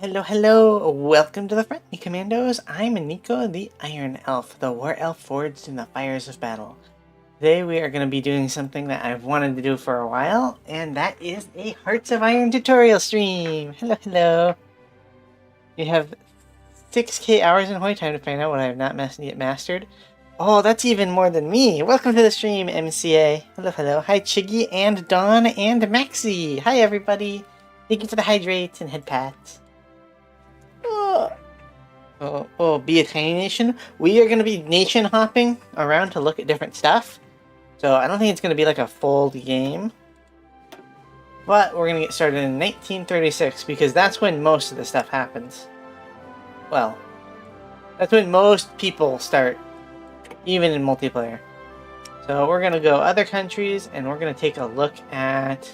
Hello, hello! Welcome to the Friendly Commandos. I'm Nico, the Iron Elf, the War Elf forged in the fires of battle. Today we are going to be doing something that I've wanted to do for a while, and that is a Hearts of Iron tutorial stream! Hello, hello! You have 6k hours in Hoi time to find out what I have not yet mastered. Oh, that's even more than me! Welcome to the stream, MCA! Hello, hello! Hi, Chiggy, and Dawn, and Maxi! Hi, everybody! Thank you for the hydrates and head pats. Be a tiny nation. We are going to be nation hopping around to look at different stuff. So I don't think it's going to be like a full game. But we're going to get started in 1936 because that's when most of the stuff happens. Well, that's when most people start, even in multiplayer. So we're going to go other countries and we're going to take a look at,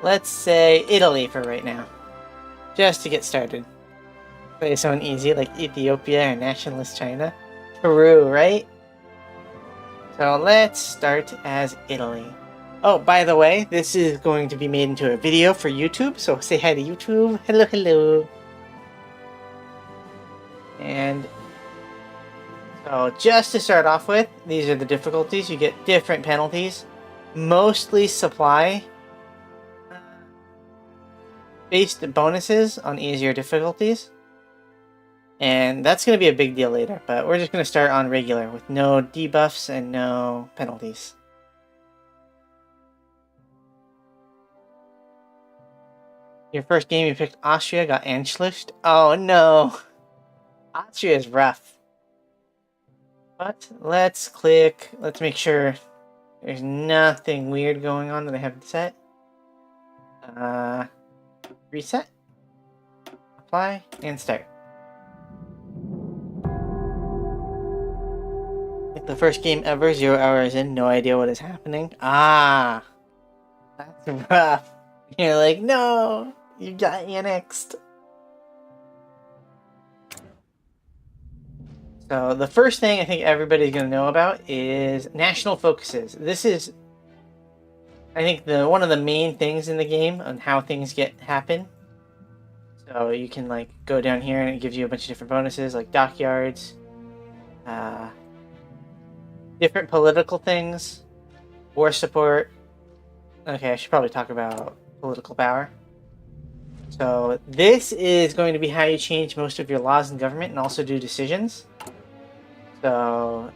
let's say, Italy for right now. Just to get started. Play someone easy like Ethiopia or nationalist China. Peru, right? So let's start as Italy. Oh, by the way, this is going to be made into a video for YouTube, so say hi to YouTube. Hello, hello. And so just to start off with, these are the difficulties. You get different penalties. Mostly supply based bonuses on easier difficulties. And that's going to be a big deal later, but we're just going to start on regular with no debuffs and no penalties. Your first game you picked Austria, got Anschlussed. Oh no! Austria is rough. But let's make sure there's nothing weird going on that I haven't set. Reset. Apply, and start. The first game ever, 0 hours in, no idea what is happening. Ah! That's rough. You're like, no! You got annexed. So the first thing I think everybody's going to know about is national focuses. This is, I think, one of the main things in the game on how things happen. So you can like go down here and it gives you a bunch of different bonuses like dockyards, different political things, war support. Okay, I should probably talk about political power. So this is going to be how you change most of your laws in government and also do decisions. So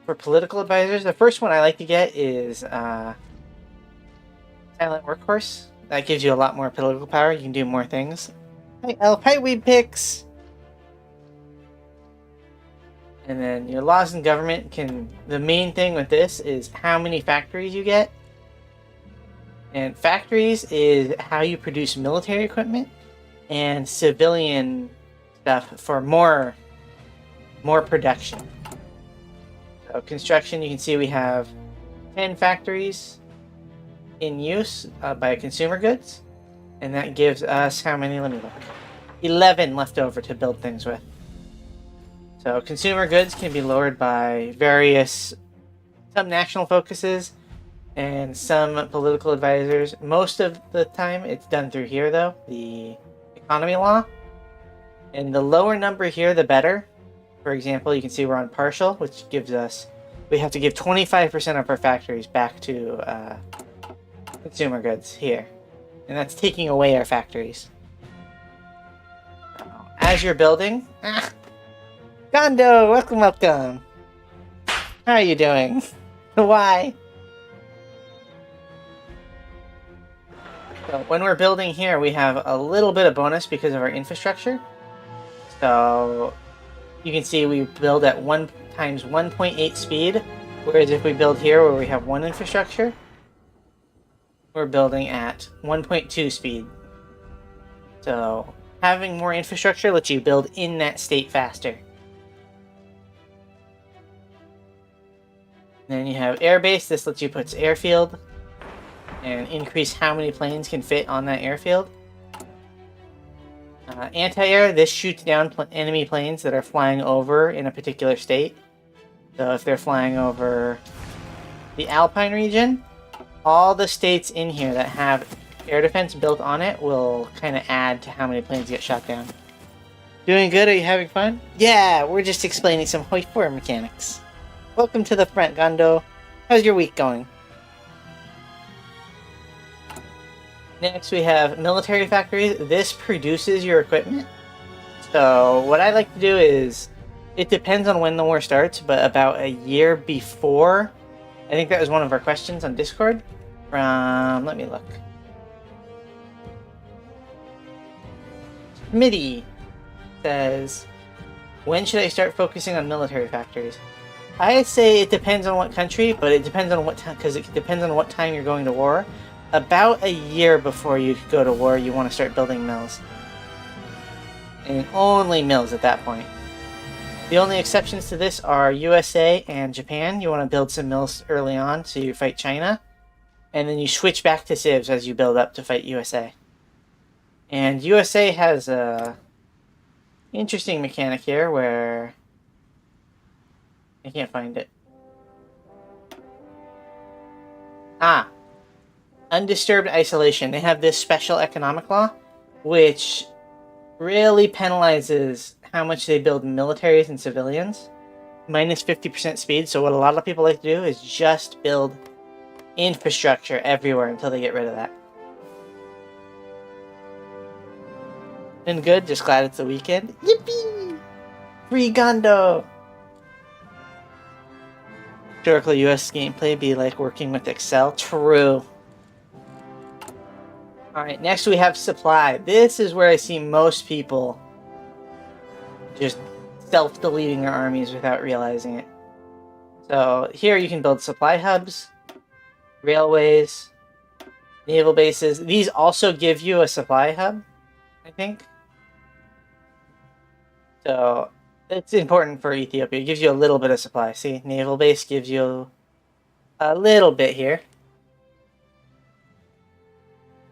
for political advisors, the first one I like to get is Silent Workhorse. That gives you a lot more political power. You can do more things. Hi Elf, hi Weedpix! And then your laws in government the main thing with this is how many factories you get. And factories is how you produce military equipment and civilian stuff for more production. So construction, you can see we have 10 factories in use by consumer goods. And that gives us how many? Let me look. 11 left over to build things with. So consumer goods can be lowered by some national focuses and some political advisors. Most of the time it's done through here though, the economy law. And the lower number here, the better. For example, you can see we're on partial, which gives us, we have to give 25% of our factories back to consumer goods here. And that's taking away our factories. As you're building, Gondo, welcome, welcome. How are you doing? Why? So when we're building here, we have a little bit of bonus because of our infrastructure. So you can see we build at 1 times 1.8 speed, whereas if we build here where we have 1 infrastructure, we're building at 1.2 speed. So having more infrastructure lets you build in that state faster. Then you have airbase. This lets you put airfield and increase how many planes can fit on that airfield. Anti-air, this shoots down enemy planes that are flying over in a particular state. So if they're flying over the Alpine region, all the states in here that have air defense built on it will kind of add to how many planes get shot down. Doing good? Are you having fun? Yeah, we're just explaining some hoi4 mechanics. Welcome to the front, Gondo. How's your week going? Next we have military factories. This produces your equipment. So what I like to do is, it depends on when the war starts, but about a year before, I think that was one of our questions on Discord. Let me look. Smitty says, when should I start focusing on military factories? I say it depends on what country, but it depends on what time, because it depends on what time you're going to war. About a year before you go to war, you want to start building mills. And only mills at that point. The only exceptions to this are USA and Japan. You want to build some mills early on so you fight China. And then you switch back to civs as you build up to fight USA. And USA has a interesting mechanic here where I can't find it. Ah, undisturbed isolation. They have this special economic law, which really penalizes how much they build militaries and civilians. Minus 50% speed. So what a lot of people like to do is just build infrastructure everywhere until they get rid of that. Been good, just glad it's the weekend. Yippee! Free Gondo! Historical US gameplay be like working with Excel. True. Alright, next we have supply. This is where I see most people just self-deleting their armies without realizing it. So here you can build supply hubs, railways, naval bases. These also give you a supply hub, I think. So it's important for Ethiopia. It gives you a little bit of supply. See, naval base gives you a little bit here.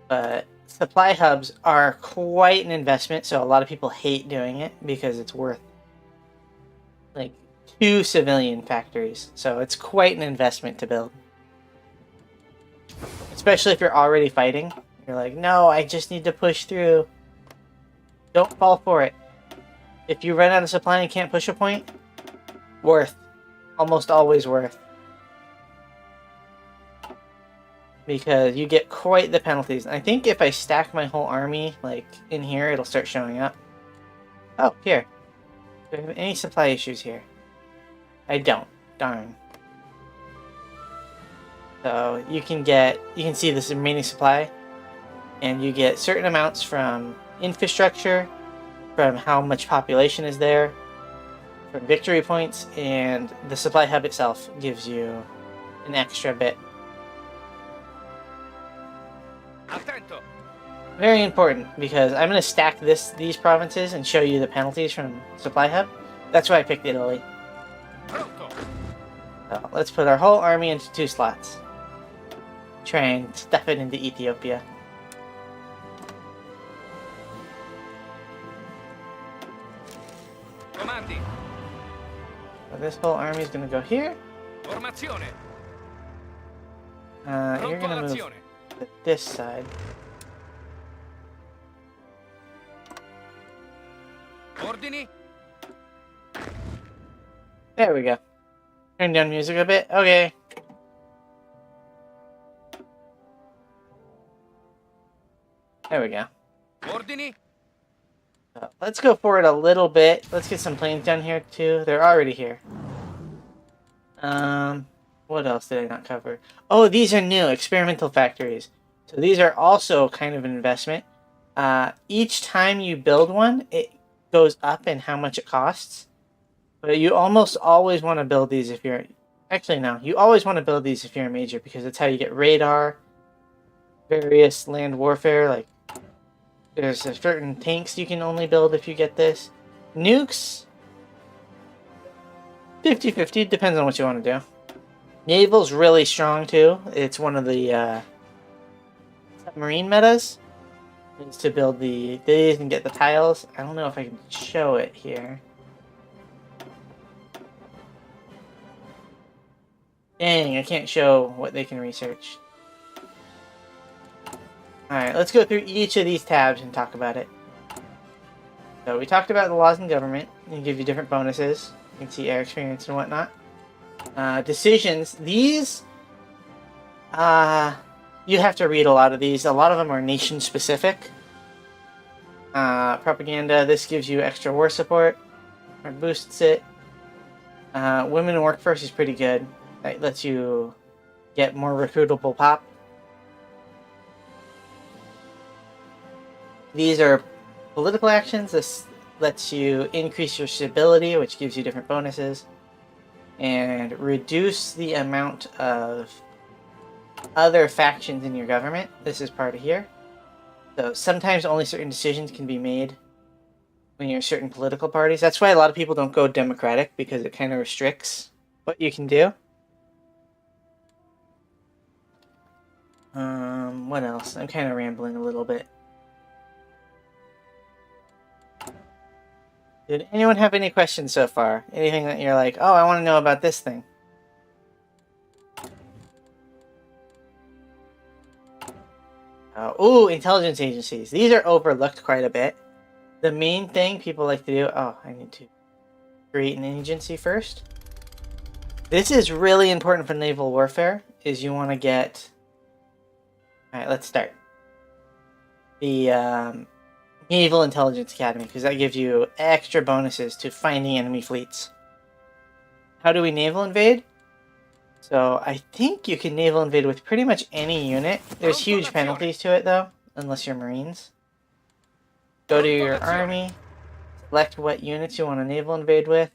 But supply hubs are quite an investment, so a lot of people hate doing it because it's worth like 2 civilian factories. So it's quite an investment to build. Especially if you're already fighting. You're like, no, I just need to push through. Don't fall for it. If you run out of supply and can't push a point, worth. Almost always worth. Because you get quite the penalties. I think if I stack my whole army, like, in here, it'll start showing up. Oh, here. Do I have any supply issues here? I don't. Darn. So, you can see this remaining supply, and you get certain amounts from infrastructure, from how much population is there, from victory points, and the supply hub itself gives you an extra bit. Very important, because I'm going to stack these provinces and show you the penalties from supply hub. That's why I picked Italy. So let's put our whole army into 2 slots. Try and stuff it into Ethiopia. So this whole army is going to go here. You're going to move to this side. There we go. Turn down music a bit. Okay. There we go. So let's go forward a little bit. Let's get some planes down here too. They're already here. What else did I not cover? Oh, these are new experimental factories. So these are also kind of an investment. Each time you build one, it goes up in how much it costs. But you almost always want to build these if you're... Actually, no. You always want to build these if you're a major, because that's how you get radar, various land warfare, like... There's certain tanks you can only build if you get this. Nukes? 50-50, depends on what you want to do. Naval's really strong too. It's one of the submarine metas. Is to build these and get the tiles. I don't know if I can show it here. Dang, I can't show what they can research. Alright, let's go through each of these tabs and talk about it. So we talked about the laws in government. They give you different bonuses. You can see air experience and whatnot. Decisions. These, you have to read a lot of these. A lot of them are nation specific. Propaganda. This gives you extra war support. Or boosts it. Women in workforce is pretty good. That lets you get more recruitable pop. These are political actions. This lets you increase your stability, which gives you different bonuses, and reduce the amount of other factions in your government. This is part of here. So sometimes only certain decisions can be made when you're certain political parties. That's why a lot of people don't go Democratic, because it kind of restricts what you can do. What else? I'm kind of rambling a little bit. Did anyone have any questions so far? Anything that you're like, oh, I want to know about this thing? Ooh, intelligence agencies. These are overlooked quite a bit. The main thing people like to do... Oh, I need to create an agency first. This is really important for naval warfare, is you want to get... Alright, let's start. The Naval Intelligence Academy, because that gives you extra bonuses to finding enemy fleets. How do we naval invade? So I think you can naval invade with pretty much any unit. There's huge penalties to it though, unless you're Marines. Go to your army, select what units you want to naval invade with.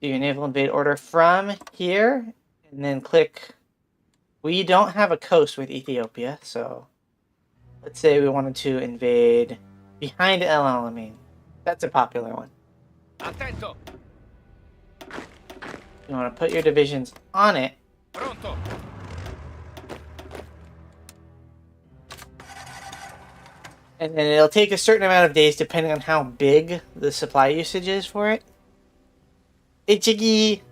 Do your naval invade order from here, and then click... We don't have a coast with Ethiopia, so... Let's say we wanted to invade behind El Alamein. That's a popular one. Attento. You want to put your divisions on it. Pronto. And then it'll take a certain amount of days depending on how big the supply usage is for it. Ichigi!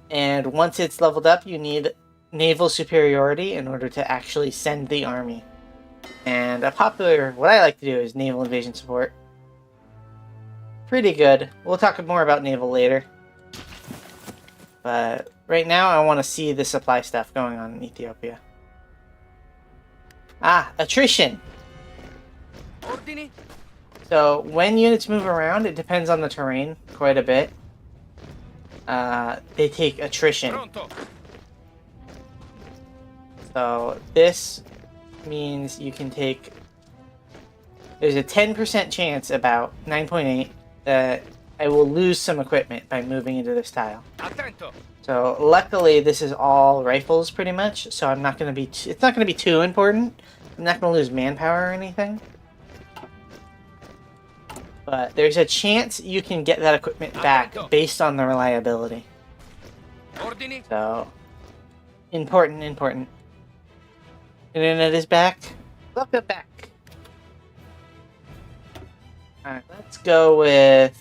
And once it's leveled up, you need naval superiority in order to actually send the army. And a popular, what I like to do is naval invasion support. Pretty good. We'll talk more about naval later. But right now I want to see the supply stuff going on in Ethiopia. Ah, attrition! Ordini. So when units move around, it depends on the terrain quite a bit. They take attrition. Pronto. So this means you can take... There's a 10% chance, about 9.8, that I will lose some equipment by moving into this tile. Attento. So luckily this is all rifles pretty much, so I'm not going to be... It's not going to be too important. I'm not going to lose manpower or anything. But there's a chance you can get that equipment back based on the reliability. Ordini. So, important. Internet is back. Welcome back. Alright, let's go with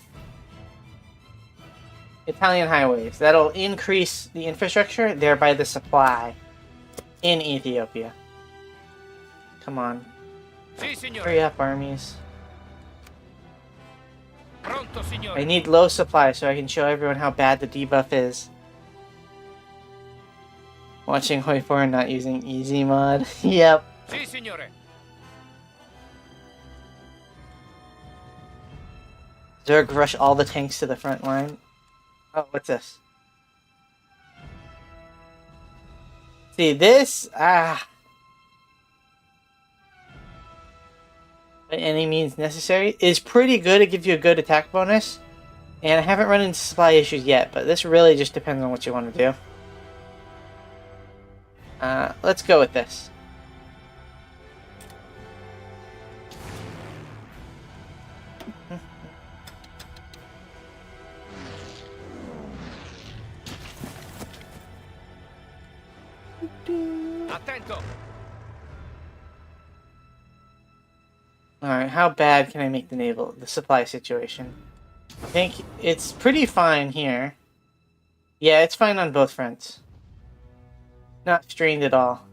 Italian highways. That'll increase the infrastructure, thereby the supply in Ethiopia. Come on. Si, signore. Hurry up, armies. Pronto, signore. I need low supply so I can show everyone how bad the debuff is. Watching hoi4 and not using easy mod. Yep. Si, signore. Zerg rush all the tanks to the front line. Oh, what's this? See, this... by any means necessary is pretty good. It gives you a good attack bonus. And I haven't run into supply issues yet, but this really just depends on what you want to do. Let's go with this. Attento. Alright, how bad can I make the supply situation? I think it's pretty fine here. Yeah, it's fine on both fronts. Not strained at all.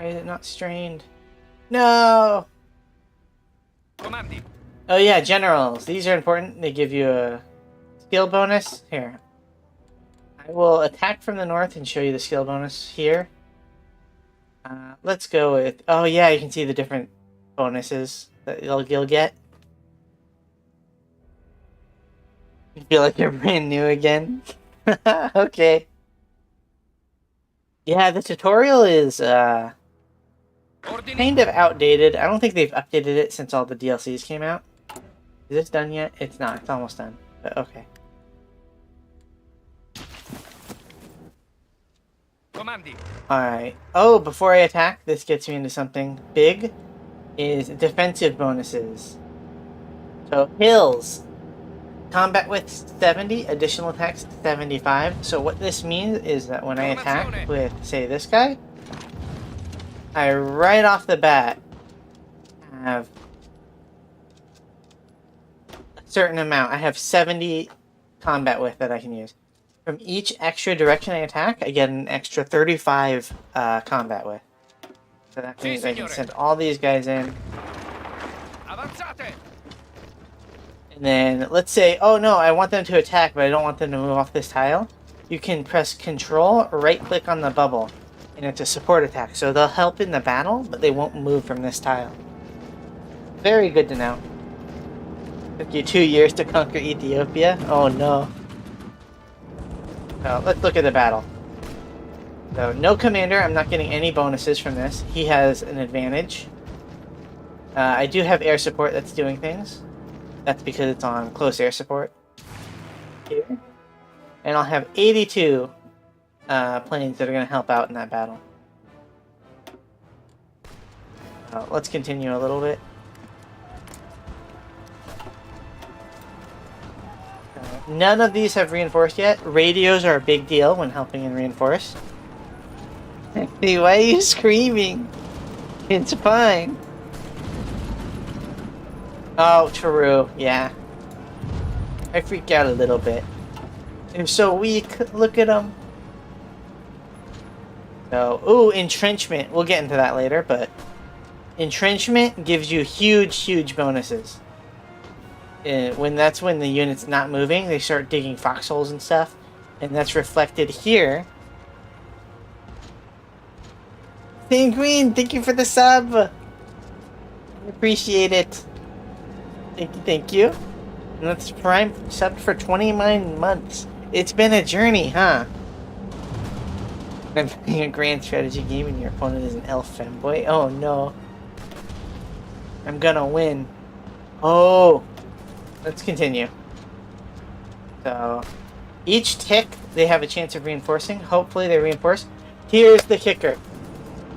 Why is it not strained? No! Comandi. Oh yeah, generals. These are important. They give you a skill bonus. Here. I will attack from the north and show you the skill bonus here. Let's go with... Oh yeah, you can see the different bonuses that you'll get. You feel like you're brand new again? Okay. Yeah, the tutorial is Ordini. kind of outdated. I don't think they've updated it since all the DLCs came out. Is this done yet? It's not. It's almost done. But okay. Comandi. Alright. Oh, before I attack, this gets me into something big. Is defensive bonuses. So, hills. Combat width 70, additional attacks 75. So what this means is that when I attack with, say, this guy, I right off the bat have a certain amount. I have 70 combat width that I can use. From each extra direction I attack, I get an extra 35 combat width. So that means I can send all these guys in. Avanzate. And then, let's say, oh no, I want them to attack, but I don't want them to move off this tile. You can press Control, right-click on the bubble, and it's a support attack. So they'll help in the battle, but they won't move from this tile. Very good to know. Took you 2 years to conquer Ethiopia? Oh no. So, let's look at the battle. So, no commander, I'm not getting any bonuses from this. He has an advantage. I do have air support that's doing things. That's because it's on close air support. Here. And I'll have 82 planes that are going to help out in that battle. Let's continue a little bit. None of these have reinforced yet. Radios are a big deal when helping in reinforce. Hey, why are you screaming? It's fine. Oh, true. Yeah. I freak out a little bit. They're so weak. Look at them. So, ooh, entrenchment. We'll get into that later, but entrenchment gives you huge bonuses. When the unit's not moving, they start digging foxholes and stuff, and that's reflected here. Thin Green, thank you for the sub. I appreciate it. Thank you. And that's Prime subbed for 29 months. It's been a journey, huh? I'm playing a grand strategy game and your opponent is an elf femboy. Oh no. I'm gonna win. Oh. Let's continue. So, each tick, they have a chance of reinforcing. Hopefully they reinforce. Here's the kicker.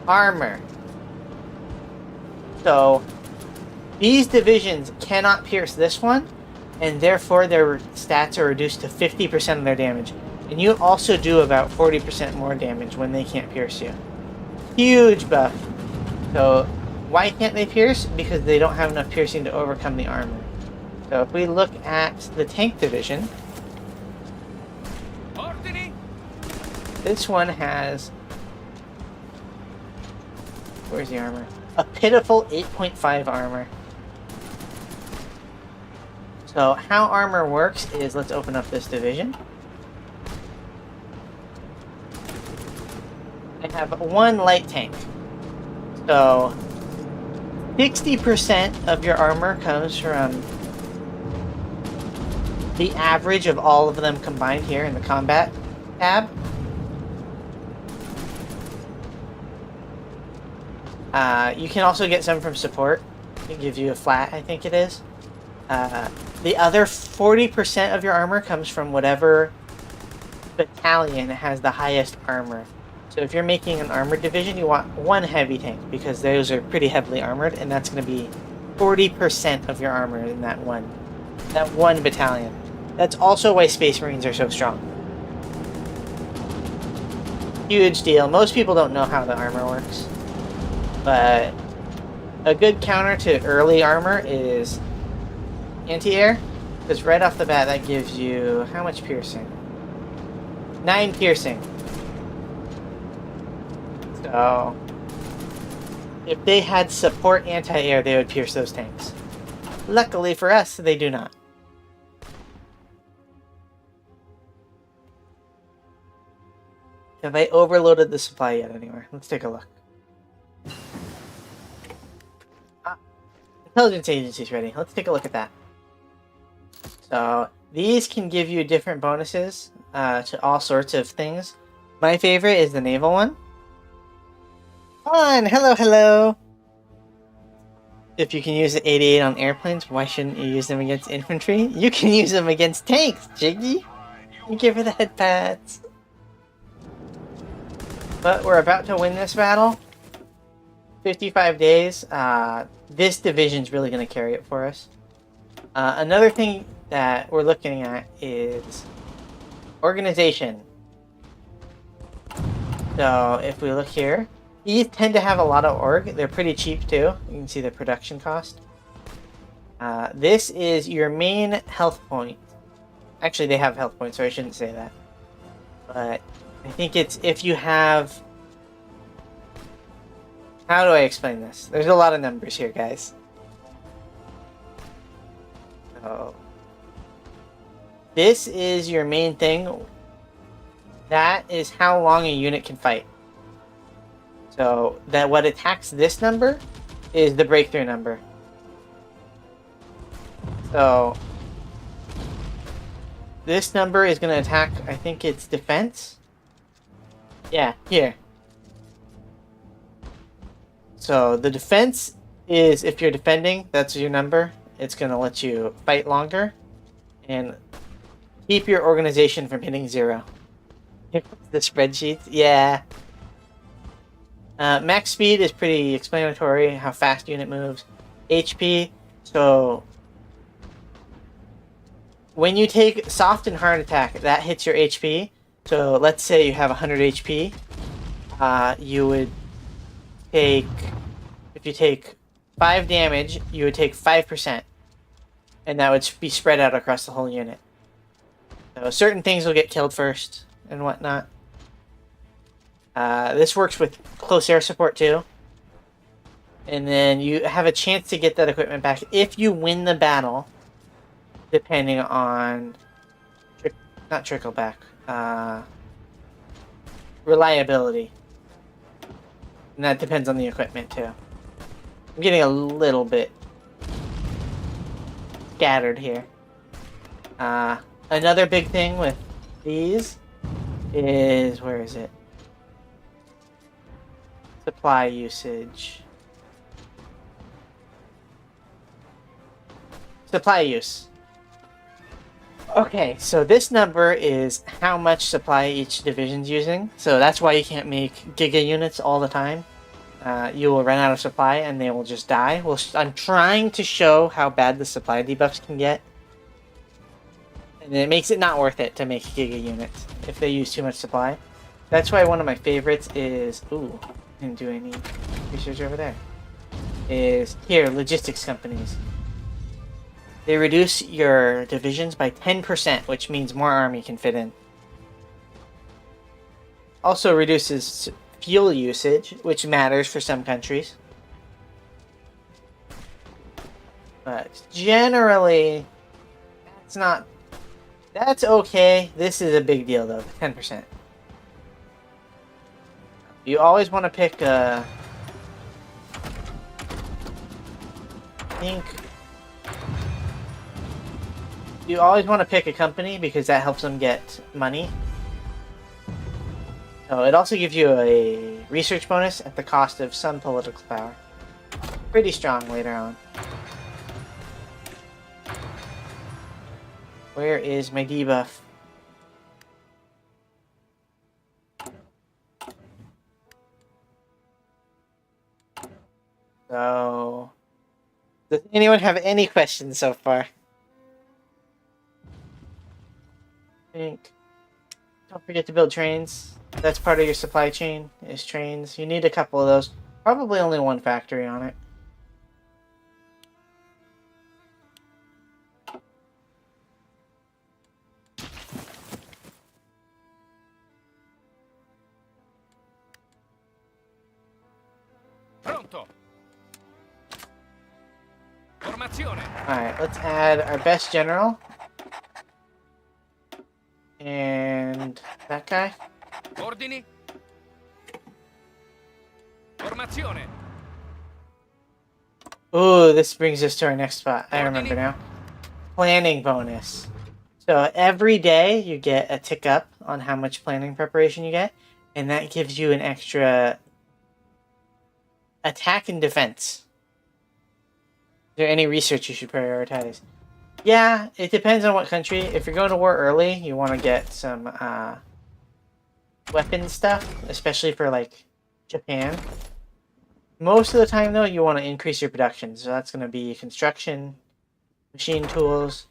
Armor. So, these divisions cannot pierce this one, and therefore their stats are reduced to 50% of their damage. And you also do about 40% more damage when they can't pierce you. Huge buff. So, why can't they pierce? Because they don't have enough piercing to overcome the armor. So if we look at the tank division, Ordini. this one has... Where's the armor? A pitiful 8.5 armor. So how armor works is, let's open up this division. I have one light tank. So 60% of your armor comes from the average of all of them combined here in the combat tab. You can also get some from support. It gives you a flat, I think it is. The other 40% of your armor comes from whatever battalion has the highest armor. So if you're making an armored division, you want one heavy tank, because those are pretty heavily armored, and that's going to be 40% of your armor in that one battalion. That's also why Space Marines are so strong. Huge deal. Most people don't know how the armor works. But a good counter to early armor is anti-air. Because right off the bat, that gives you... how much piercing? 9 piercing. So... If they had support anti-air, they would pierce those tanks. Luckily for us, they do not. Have I overloaded the supply yet anywhere? Let's take a look. Intelligence agency's ready. Let's take a look at that. So these can give you different bonuses to all sorts of things. My favorite is the naval one. On, hello, hello. If you can use the 88 on airplanes, why shouldn't you use them against infantry? You can use them against tanks, Jiggy. You give her the head pats. But we're about to win this battle. 55 days. This division's really going to carry it for us. Another thing that we're looking at is organization. So if we look here, these tend to have a lot of org. They're pretty cheap too. You can see the production cost. This is your main health point. Actually, they have health points, so I shouldn't say that. But I think it's if you have... How do I explain this? There's a lot of numbers here, guys. So this is your main thing. That is how long a unit can fight. So that what attacks this number is the breakthrough number. So this number is going to attack, I think it's defense. Yeah, here. So the defense is if you're defending, that's your number. It's going to let you fight longer and keep your organization from hitting 0. The spreadsheets, yeah. Max speed is pretty explanatory, how fast unit moves. HP, so when you take soft and hard attack, that hits your HP. So let's say you have 100 HP, you would take, if you take 5 damage, you would take 5%. And that would be spread out across the whole unit. So certain things will get killed first and whatnot. This works with close air support too. And then you have a chance to get that equipment back if you win the battle, depending on... not trickle back. Reliability. And that depends on the equipment too. I'm getting a little bit scattered here. Another big thing with these is... where is it? Supply usage. Supply use. Okay, so this number is how much supply each division's using. So that's why you can't make giga units all the time. You will run out of supply and they will just die. Well, I'm trying to show how bad the supply debuffs can get. And it makes it not worth it to make giga units if they use too much supply. That's why one of my favorites is... ooh, didn't do any research over there. Is here, logistics companies. They reduce your divisions by 10%, which means more army can fit in. Also reduces fuel usage, which matters for some countries. But generally, that's not... that's okay. This is a big deal, though, 10%. You always want to pick a... I think... you always want to pick a company because that helps them get money. So it also gives you a research bonus at the cost of some political power. Pretty strong later on. Where is my debuff? So... does anyone have any questions so far? Think. Don't forget to build trains. That's part of your supply chain, is trains. You need a couple of those. Probably only one factory on it. Pronto. Formazione. Alright, let's add our best general. And that guy. Ordini. Formazione. Ooh, this brings us to our next spot. I remember now. Planning bonus. So every day you get a tick up on how much planning preparation you get, and that gives you an extra attack and defense. Is there any research you should prioritize? Yeah, it depends on what country. If you're going to war early, you want to get some weapon stuff, especially for like Japan. Most of the time though, you want to increase your production. So that's going to be construction, machine tools,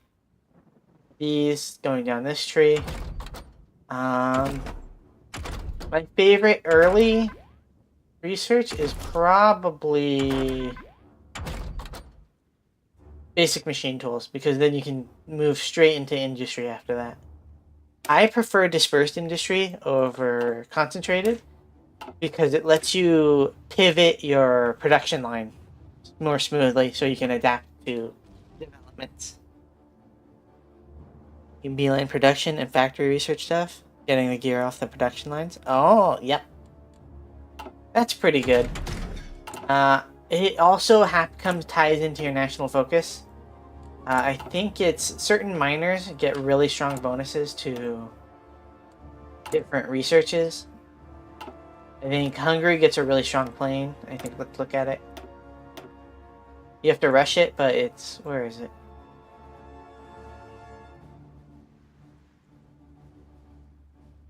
these going down this tree. My favorite early research is probably basic machine tools, because then you can move straight into industry after that. I prefer dispersed industry over concentrated because it lets you pivot your production line more smoothly so you can adapt to developments. You can beeline production and factory research stuff, getting the gear off the production lines. Oh, yep. That's pretty good. It also ties into your national focus. I think it's certain miners get really strong bonuses to different researches. I think Hungary gets a really strong plane. I think, let's look at it. You have to rush it, but it's... where is it?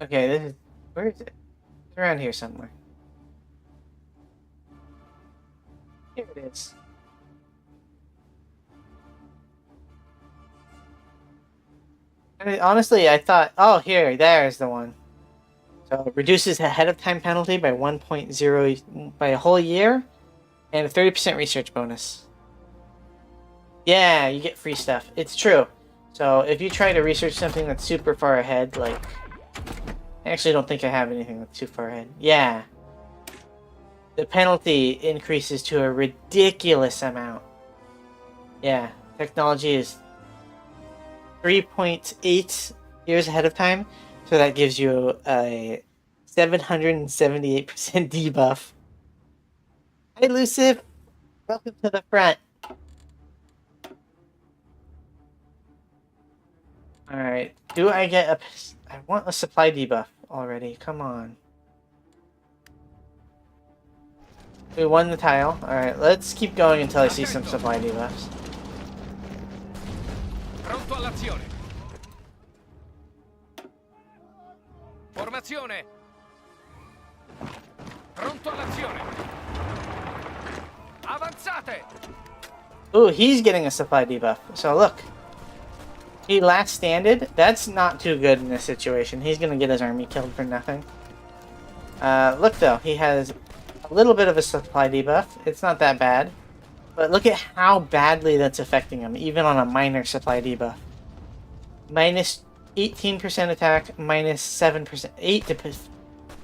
Okay, this is... where is it? It's around here somewhere. Here it is. Honestly, I thought, oh, there's the one. So it reduces ahead of time penalty by 1.0 by a whole year, and a 30% research bonus. Yeah, you get free stuff. It's true. So if you try to research something that's super far ahead, like, I actually don't think I have anything that's too far ahead. Yeah. The penalty increases to a ridiculous amount. Yeah, technology is 3.8 years ahead of time, so that gives you a 778% debuff. Hi, Elusive! Welcome to the front. Alright, do I get a... I want a supply debuff already, come on. We won the tile. Alright, let's keep going until I see some supply debuffs. Pronto all'azione. Formazione. Pronto all'azione. Avanzate. Ooh, he's getting a supply debuff. So look. He last standed. That's not too good in this situation. He's gonna get his army killed for nothing. Look though, he has a little bit of a supply debuff. It's not that bad. But look at how badly that's affecting him, even on a minor supply debuff. Minus 18% attack, minus 7%,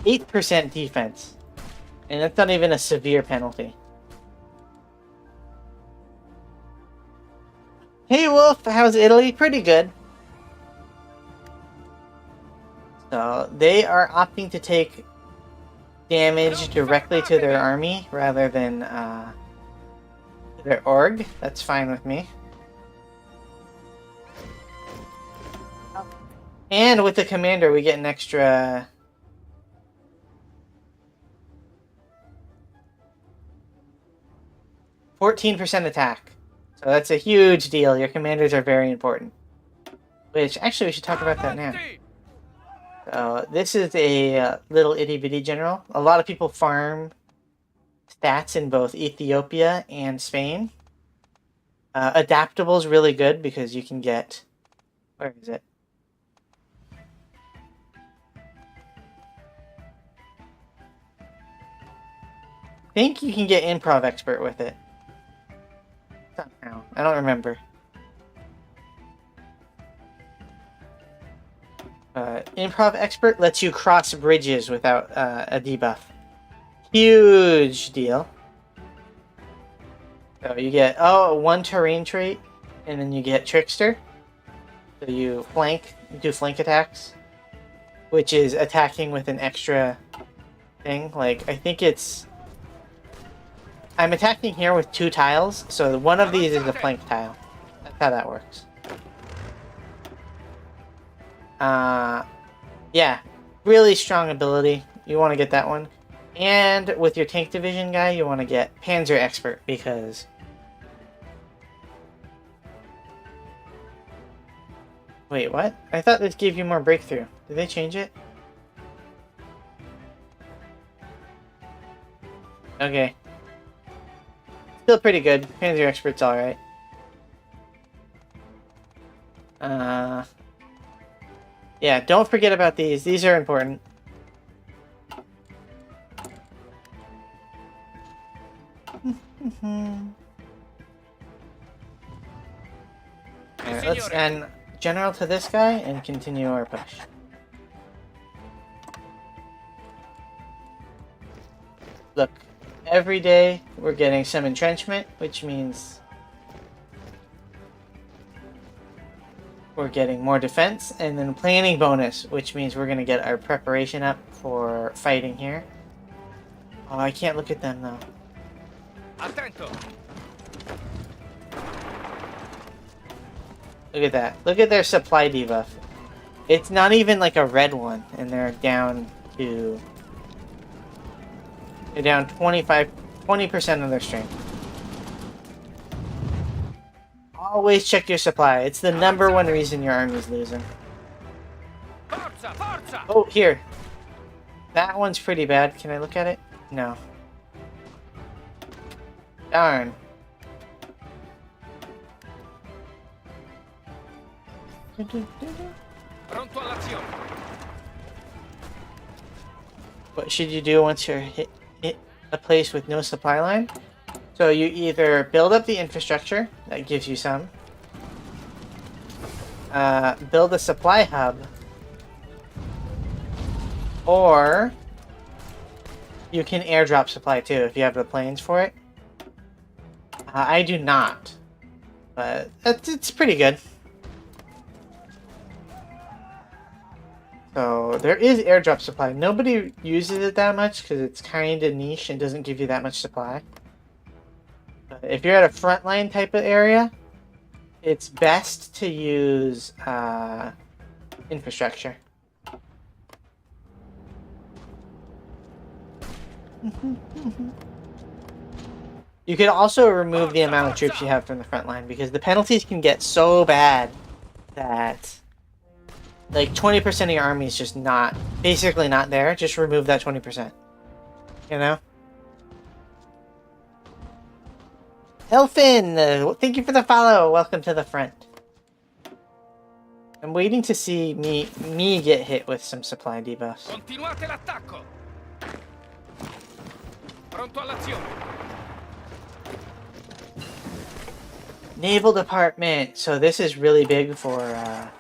8% defense. And that's not even a severe penalty. Hey Wolf, how's Italy? Pretty good. So, they are opting to take damage directly to their army, rather than, their org. That's fine with me. And with the commander, we get an extra... 14% attack. So that's a huge deal. Your commanders are very important. Which, actually, we should talk about that now. So, this is a little itty-bitty general. A lot of people farm stats in both Ethiopia and Spain. Adaptable is really good because you can get... where is it? I think you can get improv expert with it. Somehow. I don't remember. Improv expert lets you cross bridges without a debuff. Huge deal. you get one terrain trait, and then you get Trickster. So you do flank attacks, which is attacking with an extra thing. Like I think I'm attacking here with 2 tiles, so one of these is a flank tile. That's how that works. Yeah, really strong ability. You want to get that one. And with your tank division guy, you want to get Panzer Expert because wait, what? I thought this gave you more breakthrough. Did they change it? Okay. Still pretty good. Panzer Expert's alright. Yeah, don't forget about these. These are important. Alright, let's end general to this guy and continue our push. Look, every day we're getting some entrenchment, which means we're getting more defense, and then planning bonus, which means we're going to get our preparation up for fighting here. Oh, I can't look at them though. Attento. Look at that. Look at their supply debuff. It's not even like a red one, and they're down to... They're down 20% of their strength. Always check your supply. It's the #1 reason your army's losing. Forza, forza. Oh, here. That one's pretty bad. Can I look at it? No. Darn. Pronto all'azione. What should you do once you're hit a place with no supply line? So you either build up the infrastructure, that gives you some. Build a supply hub. Or you can airdrop supply too if you have the planes for it. I do not. But it's pretty good. So there is airdrop supply. Nobody uses it that much because it's kind of niche and doesn't give you that much supply. But if you're at a frontline type of area, it's best to use infrastructure. You could also remove the amount of troops you have from the front line because the penalties can get so bad that like 20% of your army is just basically not there. Just remove that 20%. You know? Elfin, thank you for the follow. Welcome to the front. I'm waiting to see me get hit with some supply debuffs. Continuate l'attacco. Pronto all'azione. Naval Department. So this is really big for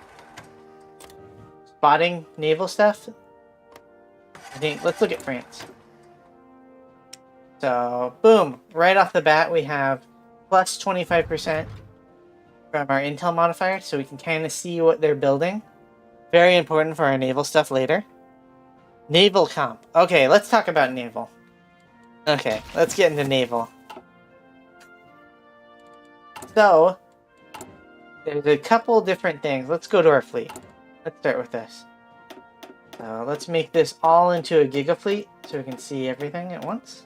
spotting naval stuff. I think, let's look at France. So, boom. Right off the bat, we have plus 25% from our intel modifier, so we can kind of see what they're building. Very important for our naval stuff later. Naval comp. Okay, let's talk about naval. Okay, let's get into naval. So, there's a couple different things. Let's go to our fleet. Let's start with this. So, let's make this all into a giga fleet so we can see everything at once.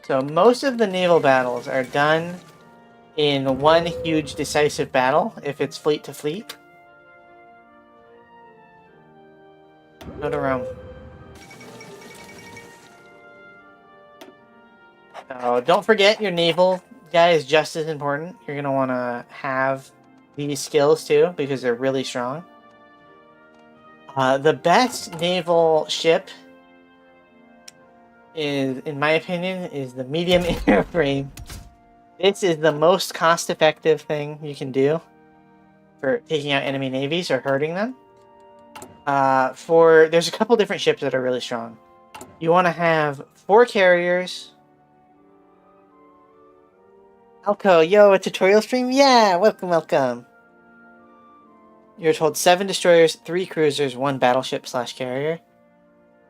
So most of the naval battles are done in one huge decisive battle, if it's fleet to fleet. Go to Rome. So don't forget your naval guy is just as important. You're going to want to have these skills too, because they're really strong. The best naval ship is, in my opinion, is the medium airframe. This is the most cost-effective thing you can do for taking out enemy navies or hurting them. There's a couple different ships that are really strong. You want to have 4 carriers. Alco, yo, a tutorial stream? Yeah, welcome, welcome. You're told 7 destroyers, 3 cruisers, 1 battleship / carrier.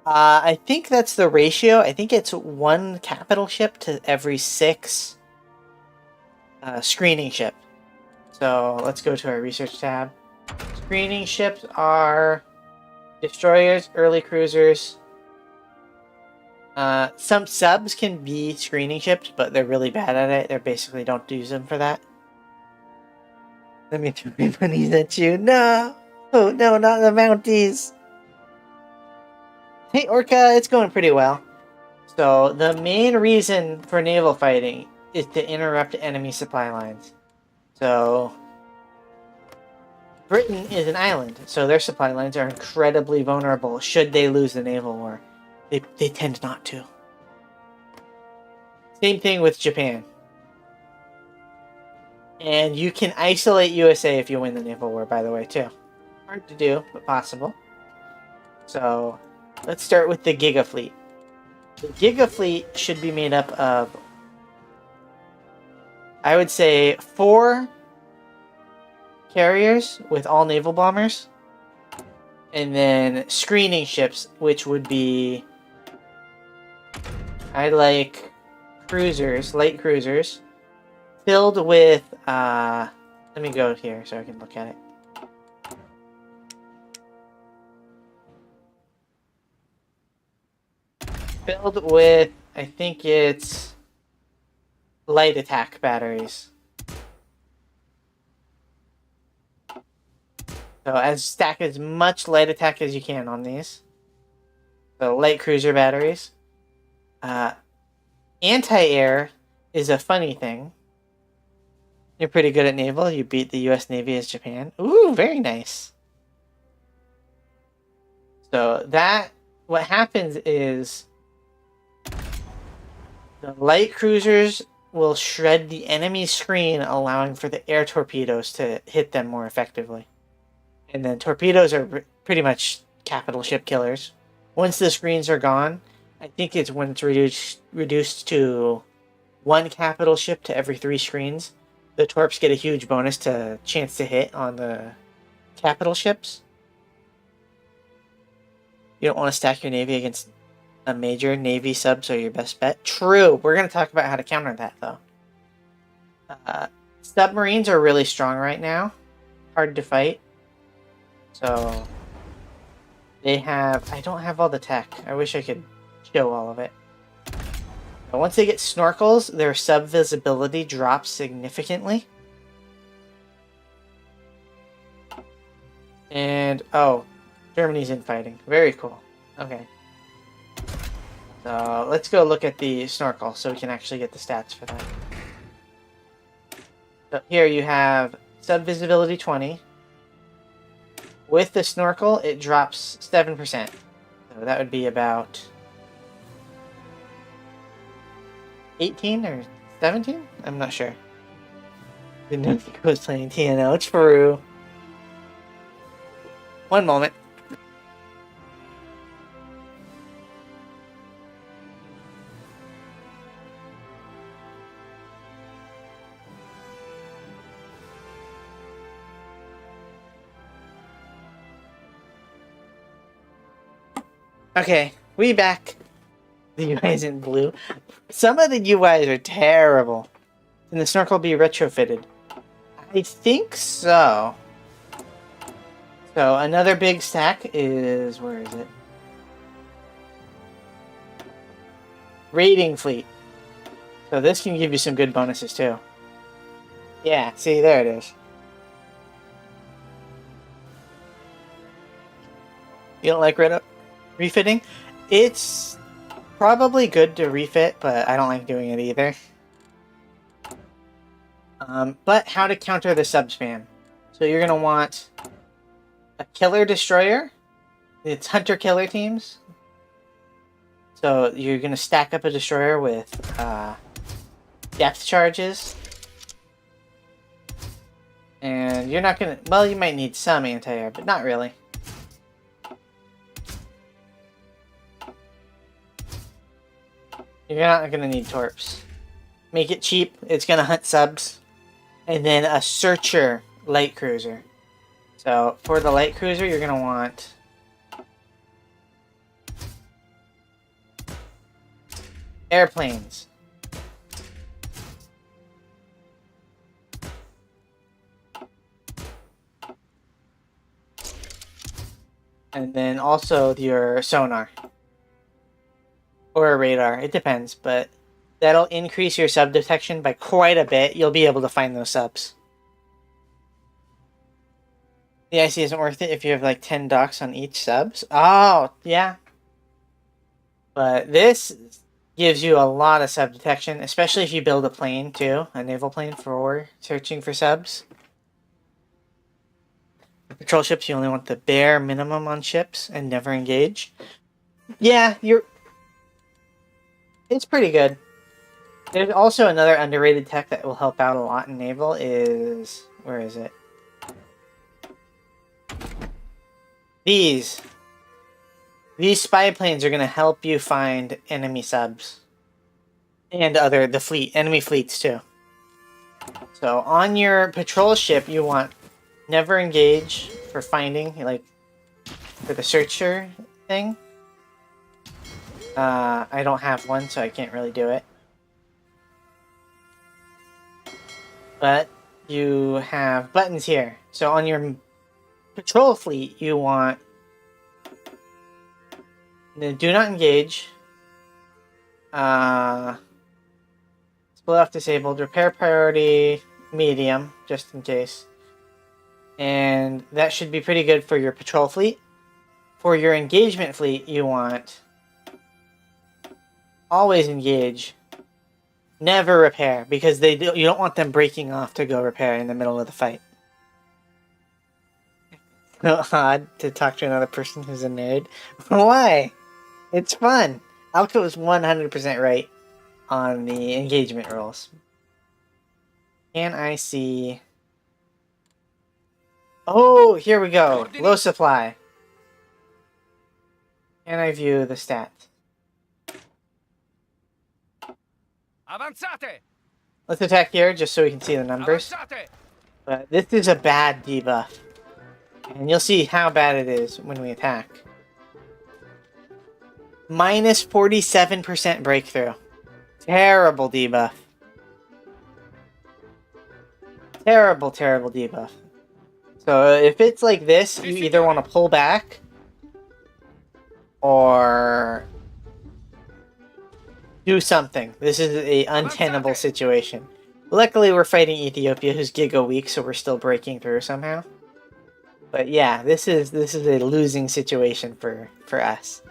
I think that's the ratio. I think it's 1 capital ship to every 6 screening ship. So let's go to our research tab. Screening ships are destroyers, early cruisers. Some subs can be screening ships, but they're really bad at it. They basically don't use them for that. Let me throw my money at you. No! Oh, no, not the Mounties! Hey, Orca, it's going pretty well. So, the main reason for naval fighting is to interrupt enemy supply lines. So, Britain is an island, so their supply lines are incredibly vulnerable should they lose the naval war. They tend not to. Same thing with Japan. And you can isolate USA if you win the naval war, by the way, too. Hard to do, but possible. So, let's start with the Giga Fleet. The Giga Fleet should be made up of, I would say, 4 carriers with all naval bombers, and then screening ships, which would be, I like cruisers, light cruisers, filled with, let me go here so I can look at it. Filled with, I think it's light attack batteries. So stack as much light attack as you can on these. So light cruiser batteries. Anti-air is a funny thing. You're pretty good at naval. You beat the US Navy as Japan. Ooh, very nice. So what happens is the light cruisers will shred the enemy's screen, allowing for the air torpedoes to hit them more effectively. And then torpedoes are pretty much capital ship killers. Once the screens are gone, I think it's when it's reduced to 1 capital ship to every 3 screens, the torps get a huge bonus to chance to hit on the capital ships. You don't want to stack your navy against a major. Navy subs are your best bet. True. We're going to talk about how to counter that, though. Submarines are really strong right now. Hard to fight. So, they have... I don't have all the tech. I wish I could show all of it. But once they get snorkels, their sub-visibility drops significantly. And, oh, Germany's infighting. Very cool. Okay. So, let's go look at the snorkel so we can actually get the stats for that. So, here you have sub-visibility 20. With the snorkel, it drops 7%. So, that would be about 18 or 17? I'm not sure. Didn't know Nico was playing TNO. True. One moment. Okay, we back. The UI's in blue. Some of the UIs are terrible. Can the snorkel be retrofitted? I think so. So another big stack is... where is it? Raiding fleet. So this can give you some good bonuses too. Yeah, see, there it is. You don't like refitting? It's probably good to refit, but I don't like doing it either. But how to counter the sub spam. So you're going to want a killer destroyer. It's hunter-killer teams. So you're going to stack up a destroyer with depth charges. And you're not going to... well, you might need some anti-air, but not really. You're not gonna need torps. Make it cheap. It's gonna hunt subs. And then a searcher light cruiser. So for the light cruiser, you're gonna want airplanes. And then also your sonar. Or a radar. It depends, but that'll increase your sub detection by quite a bit. You'll be able to find those subs. The IC isn't worth it if you have like 10 docks on each subs. Oh, yeah. But this gives you a lot of sub detection, especially if you build a plane too, a naval plane for searching for subs. Patrol ships, you only want the bare minimum on ships and never engage. Yeah, it's pretty good. There's also another underrated tech that will help out a lot in naval is... Where is it? These spy planes are going to help you find enemy subs. And enemy fleets too. So on your patrol ship, you want never engage for finding, like, for the searcher thing. I don't have one, so I can't really do it. But you have buttons here. So on your patrol fleet, you want the do not engage, split off disabled, repair priority medium, just in case. And that should be pretty good for your patrol fleet. For your engagement fleet, you want always engage, never repair, because you don't want them breaking off to go repair in the middle of the fight. Odd to talk to another person who's a nerd. Why? It's fun. Alco is 100% right on the engagement rules. Can I see... Oh, here we go. Low supply. Can I view the stats? Avanzate! Let's attack here just so we can see the numbers. Avanzate! But this is a bad debuff. And you'll see how bad it is when we attack. Minus 47% breakthrough. Terrible debuff. Terrible, terrible debuff. So if it's like this, you either want to pull back or do something. This is an untenable situation. Luckily, we're fighting Ethiopia, who's Giga weak, so we're still breaking through somehow. But yeah, this is a losing situation for us.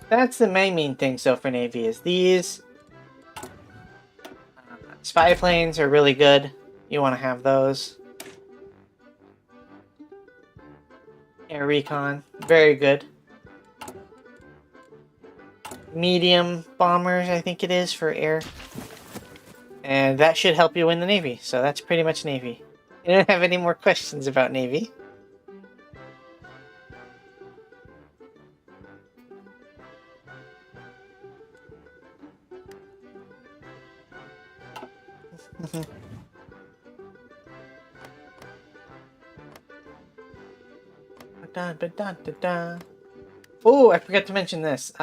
That's the main thing. So for Navy is these spy planes are really good. You want to have those. Air recon, very good. Medium bombers, I think it is, for air. And that should help you win the Navy. So that's pretty much Navy. You don't have any more questions about Navy? Oh, I forgot to mention this.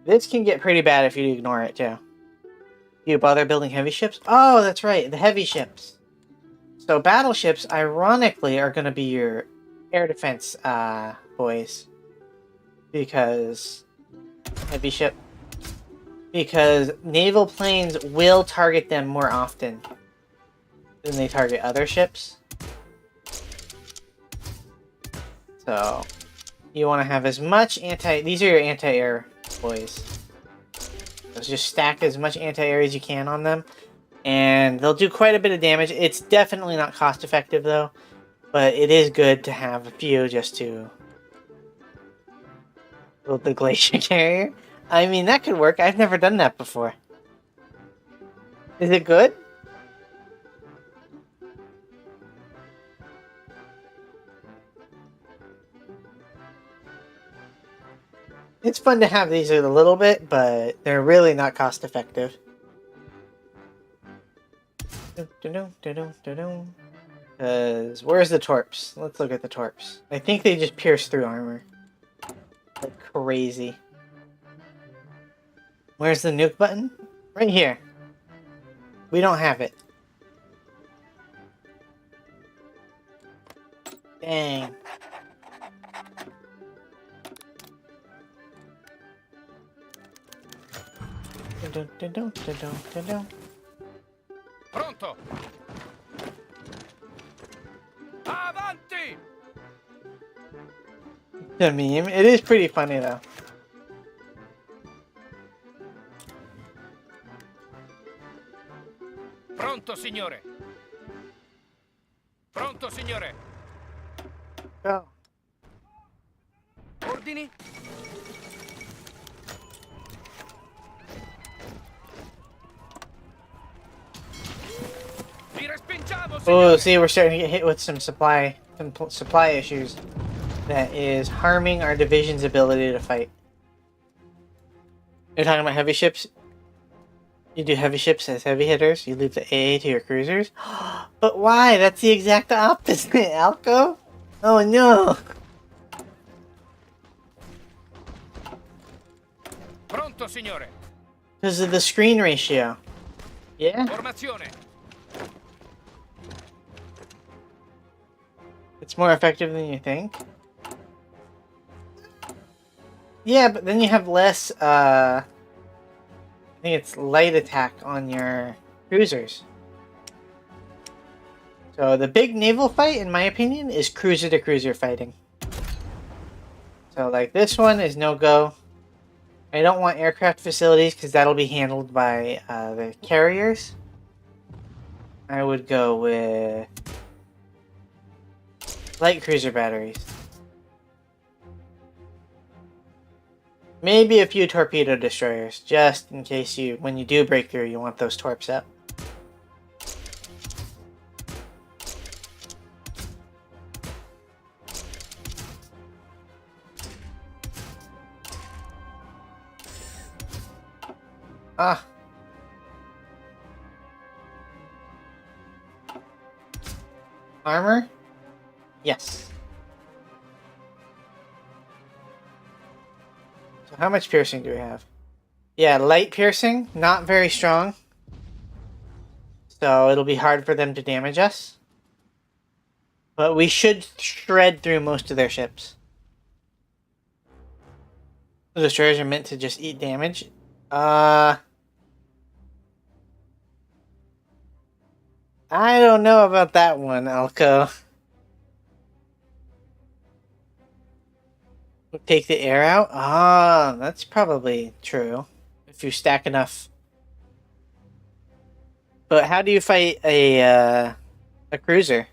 This can get pretty bad if you ignore it, too. Do you bother building heavy ships? Oh, that's right, the heavy ships. So battleships, ironically, are going to be your air defense boys. Because... heavy ship. Because naval planes will target them more often than they target other ships. So, you want to have as much these are your anti-air boys. So just stack as much anti-air as you can on them. And they'll do quite a bit of damage. It's definitely not cost effective though. But it is good to have a few just to build the glacier carrier. I mean, that could work. I've never done that before. Is it good? It's fun to have these a little bit, but they're really not cost effective. Because where's the torps? Let's look at the torps. I think they just pierce through armor. Like crazy. Where's the nuke button? Right here. We don't have it. Dang. Pronto! Avanti! The meme. It is pretty funny though. Pronto, signore! Pronto, signore! Go. Ordini? Vi respingiamo, Oh, signore! see, we're starting to get hit with some supply issues. That is harming our division's ability to fight. You're talking about heavy ships? You do heavy ships as heavy hitters? You leave the AA to your cruisers? But why? That's the exact opposite, Alco! Oh no! Pronto, signore! Because of the screen ratio. Yeah? Formazione! It's more effective than you think. Yeah, but then you have less, I think it's light attack on your cruisers. So the big naval fight, in my opinion, is cruiser-to-cruiser fighting. So like this one is no-go. I don't want aircraft facilities because that'll be handled by the carriers. I would go with light cruiser batteries. Maybe a few torpedo destroyers, just in case when you do break through, you want those torps up. Ah. Armor? Yes. So how much piercing do we have? Yeah, light piercing, not very strong. So it'll be hard for them to damage us. But we should shred through most of their ships. The destroyers are meant to just eat damage. I don't know about that one, Alco. Take the air out? Ah, that's probably true. If you stack enough. But how do you fight a cruiser?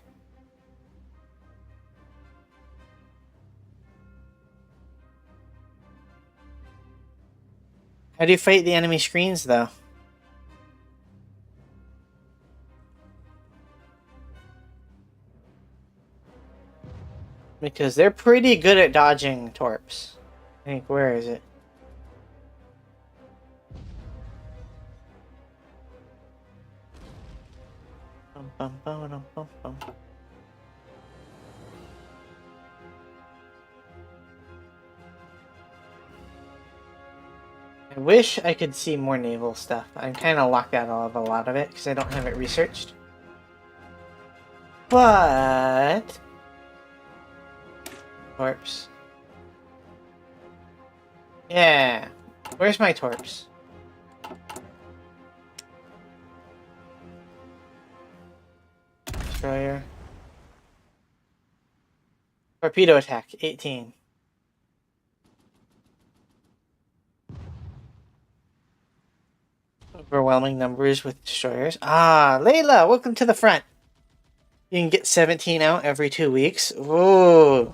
How do you fight the enemy screens, though? Because they're pretty good at dodging torps. I think, where is it? Bum, bum, bum, bum, bum. I wish I could see more naval stuff. I'm kind of locked out of a lot of it because I don't have it researched. But... Torps. Yeah. Where's my torps? Destroyer. Torpedo attack, 18. Overwhelming numbers with destroyers. Ah, Layla, welcome to the front. You can get 17 out every 2 weeks. Ooh.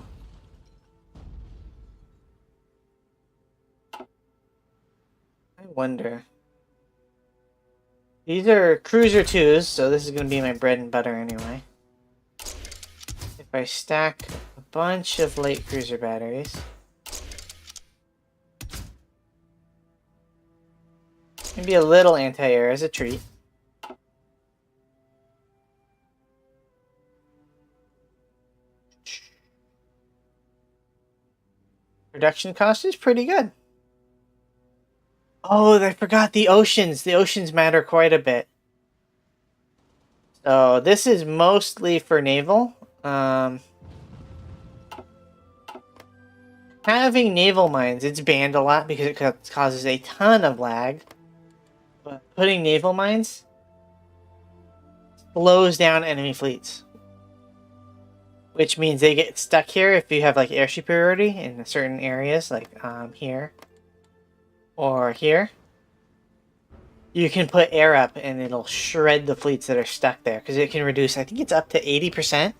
I wonder. These are cruiser 2s, so this is going to be my bread and butter anyway. If I stack a bunch of light cruiser batteries. Maybe a little anti-air as a treat. Production cost is pretty good. Oh, I forgot the oceans. The oceans matter quite a bit. So this is mostly for naval. Having naval mines, it's banned a lot because it causes a ton of lag. But putting naval mines slows down enemy fleets. Which means they get stuck here if you have like air superiority in certain areas, like here or here. You can put air up and it'll shred the fleets that are stuck there because it can reduce, I think it's up to 80%.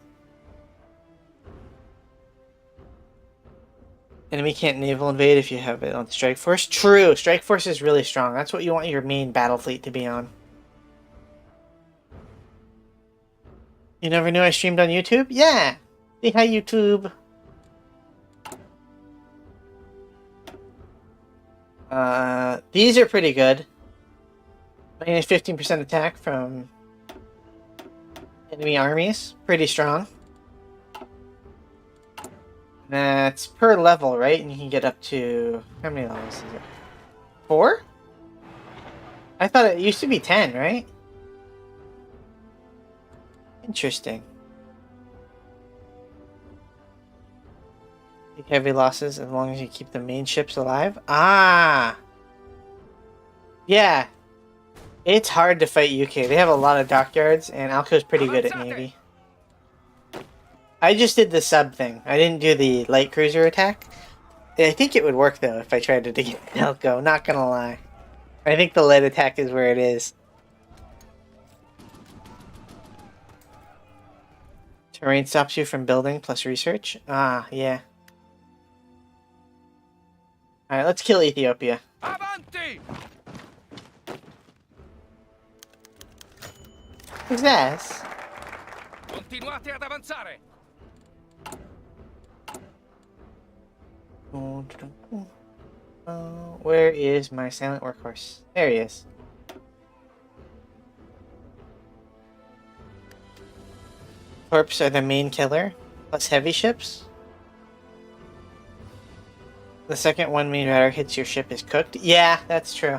Enemy can't naval invade if you have it on Strike Force. True, Strike Force is really strong. That's what you want your main battle fleet to be on. You never knew I streamed on YouTube? Yeah! Say hi, YouTube. These are pretty good. Minus 15% attack from enemy armies. Pretty strong. That's per level, right? And you can get up to... How many levels is it? 4? I thought it used to be 10, right? Interesting. Take heavy losses as long as you keep the main ships alive. Ah! Yeah. It's hard to fight UK. They have a lot of dockyards, and Alco's pretty good at Navy. I just did the sub thing. I didn't do the light cruiser attack. I think it would work, though, if I tried to get Alco. Not gonna lie. I think the light attack is where it is. Terrain stops you from building plus research. Ah, yeah. Alright, let's kill Ethiopia. Avanti! Who's this? Continuate ad avanzare. Where is my silent workhorse? There he is. Torps are the main killer, plus heavy ships. The second one mean radar hits your ship is cooked. Yeah, that's true.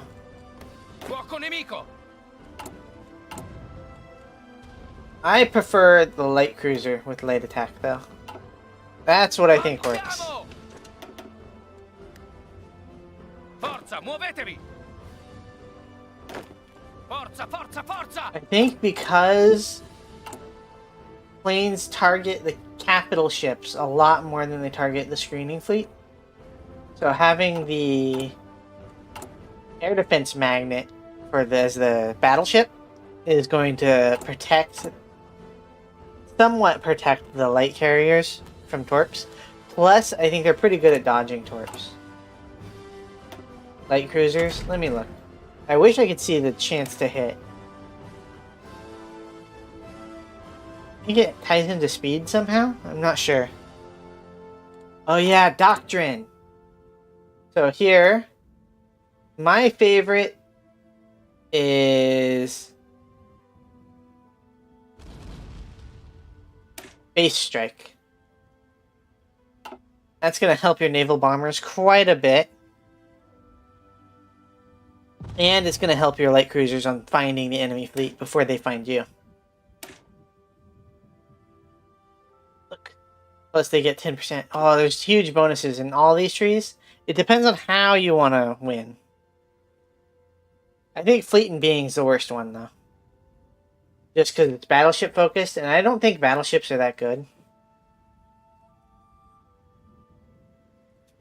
Fuoco nemico. I prefer the light cruiser with light attack, though. That's what I think works. Forza, muovetevi. Forza, forza, forza. I think because planes target the capital ships a lot more than they target the screening fleet. So having the air defense magnet as the battleship is going to somewhat protect the light carriers from torps. Plus, I think they're pretty good at dodging torps. Light cruisers? Let me look. I wish I could see the chance to hit. I think it ties into speed somehow? I'm not sure. Oh yeah, Doctrine! So here, my favorite is Base Strike. That's going to help your naval bombers quite a bit. And it's going to help your light cruisers on finding the enemy fleet before they find you. Look. Plus they get 10%. Oh, there's huge bonuses in all these trees. It depends on how you want to win. I think Fleet and Being's the worst one, though. Just because it's battleship focused, and I don't think battleships are that good.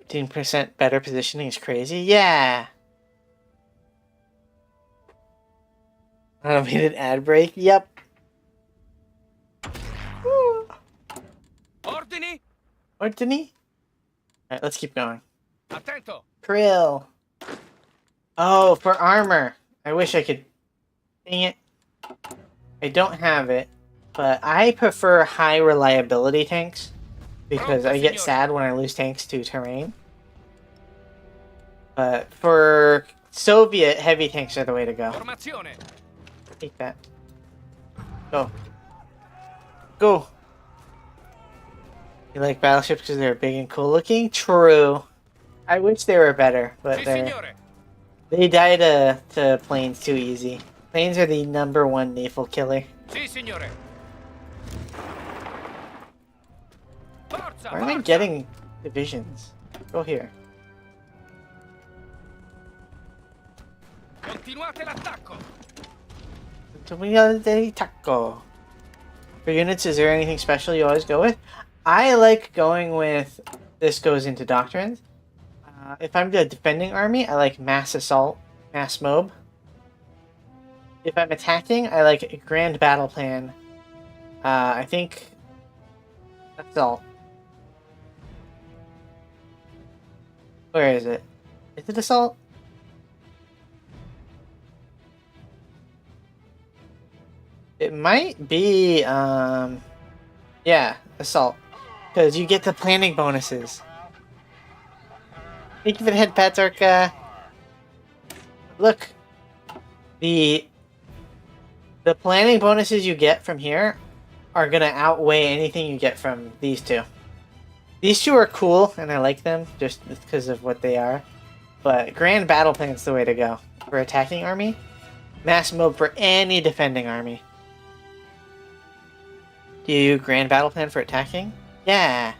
15% better positioning is crazy. Yeah! Automated ad break? Yep. Ordini? Ordini? Alright, let's keep going. Attento. Krill. Oh, for armor. I wish I could... Dang it. I don't have it, but I prefer high reliability tanks because I get sad when I lose tanks to terrain. But for Soviet heavy tanks are the way to go. Formazione. Take that. Go. Go. You like battleships because they're big and cool looking? True. I wish they were better, but Sì, signore. they die to planes too easy. Planes are the #1 naval killer. Sì, signore. Forza, Why am I forza. getting divisions? Go here. Continuate l'attacco. Taco. For units, is there anything special you always go with? I like going with... This goes into doctrines. If I'm the defending army, I like mass assault, mass mob. If I'm attacking, I like a grand battle plan. I think... Assault. Where is it? Is it assault? It might be, yeah, assault. Because you get the planning bonuses. Thank you for the head pats, Orca. Look. The planning bonuses you get from here are going to outweigh anything you get from these two. These two are cool, and I like them, just because of what they are. But Grand Battle Plan's the way to go. For attacking army. Mass mob for any defending army. Do you Grand Battle Plan for attacking? Yeah.